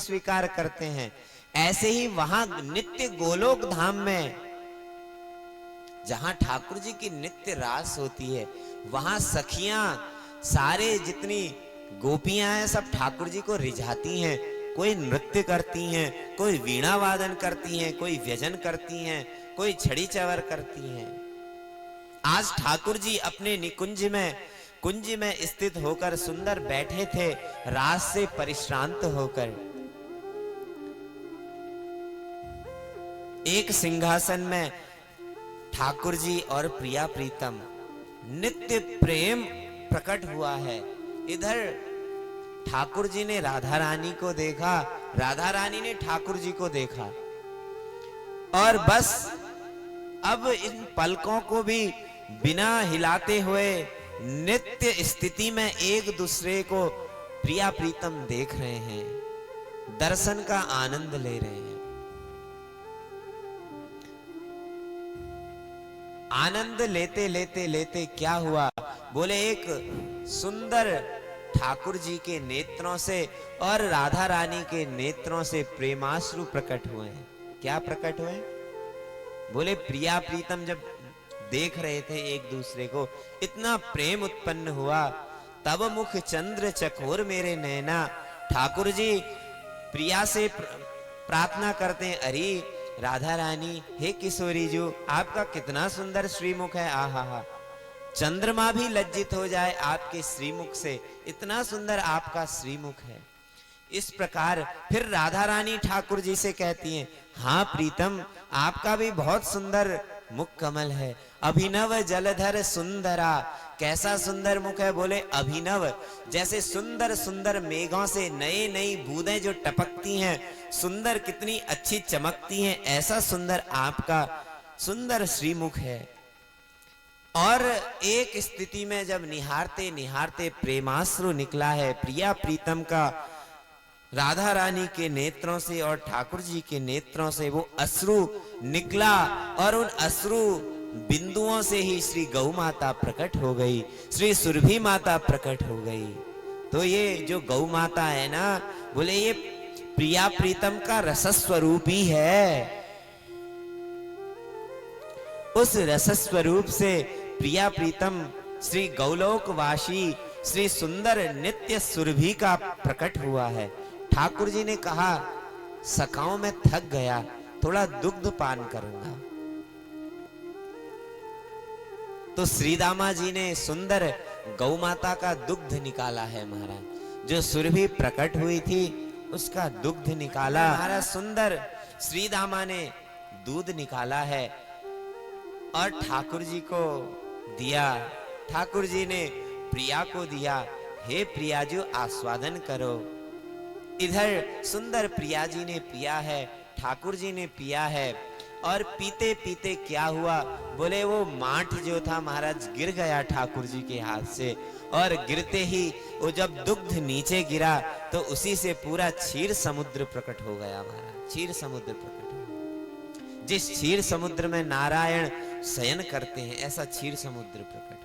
स्वीकार करते हैं, ऐसे ही वहां नित्य गोलोक धाम में जहां ठाकुर जी की नित्य रास होती है, वहां सखियां सारे जितनी गोपियां हैं सब ठाकुर जी को रिझाती हैं। कोई नृत्य करती हैं, कोई वीणा वादन करती हैं, कोई व्यजन करती हैं, कोई छड़ी चवर करती हैं। आज ठाकुर जी अपने निकुंज में कुंज में स्थित होकर सुंदर बैठे थे, रास से परिश्रांत होकर। एक सिंहासन में ठाकुर जी और प्रिया प्रीतम नित्य प्रेम प्रकट हुआ है। इधर ठाकुर जी ने राधा रानी को देखा, राधा रानी ने ठाकुर जी को देखा, और बस अब इन पलकों को भी बिना हिलाते हुए नित्य स्थिति में एक दूसरे को प्रिया प्रीतम देख रहे हैं, दर्शन का आनंद ले रहे हैं। आनंद लेते लेते लेते क्या हुआ, बोले एक सुंदर ठाकुर जी के नेत्रों से और राधा रानी के नेत्रों से प्रेमाश्रु प्रकट हुए हैं। क्या प्रकट हुए? बोले प्रिया प्रीतम जब देख रहे थे एक दूसरे को, इतना प्रेम उत्पन्न हुआ। तब मुख चंद्र चकोर मेरे नैना, ठाकुर जी प्रिया से प्रार्थना करते हैं, अरे राधा रानी, हे किशोरी जी, आपका कितना सुंदर श्रीमुख है, आहा हा, चंद्रमा भी लज्जित हो जाए आपके श्रीमुख से, इतना सुंदर आपका श्रीमुख है। इस प्रकार फिर राधा रानी ठाकुर जी से कहती हैं, हाँ प्रीतम, आपका भी बहुत सुंदर मुख कमल है, अभिनव जलधर सुंदरा, कैसा सुंदर मुख है? बोले अभिनव, जैसे सुंदर सुंदर मेघों से नई नई बूंदें जो टपकती हैं, सुंदर कितनी अच्छी चमकती हैं, ऐसा सुंदर आपका सुंदर श्रीमुख है। और एक स्थिति में जब निहारते निहारते प्रेमाश्रु निकला है प्रिया प्रीतम का, राधा रानी के नेत्रों से और ठाकुर जी के नेत्रों से वो अश्रु निकला, और उन अश्रु बिंदुओं से ही श्री गौ माता प्रकट हो गई, श्री सुरभि माता प्रकट हो गई। तो ये जो गौ माता है ना, बोले ये प्रिया प्रीतम का रसस्वरूप ही है। उस रसस्वरूप से प्रिया प्रीतम श्री गौलोकवासी श्री सुंदर नित्य सुरभि का प्रकट हुआ है। ठाकुर जी ने कहा, सखाओं में थक गया, थोड़ा दुग्ध पान करूंगा। तो श्रीदामा जी ने सुंदर गौ माता का दुग्ध निकाला है महाराज, जो सुरभि प्रकट हुई थी उसका दुग्ध निकाला महाराज। सुंदर श्रीदामा ने दूध निकाला है और ठाकुर जी को दिया। ठाकुर जी ने प्रिया को दिया, हे प्रिया जी आस्वादन करो। इधर सुंदर प्रिया जी ने पिया है, ठाकुर जी ने पिया है, और पीते पीते क्या हुआ, बोले वो माठ जो था महाराज गिर गया ठाकुर जी के हाथ से, और गिरते ही वो जब दुग्ध नीचे गिरा तो उसी से पूरा क्षीर समुद्र प्रकट हो गया महाराज। क्षीर समुद्र प्रकट हो गया, जिस क्षीर समुद्र में नारायण शयन करते हैं ऐसा क्षीर समुद्र प्रकट।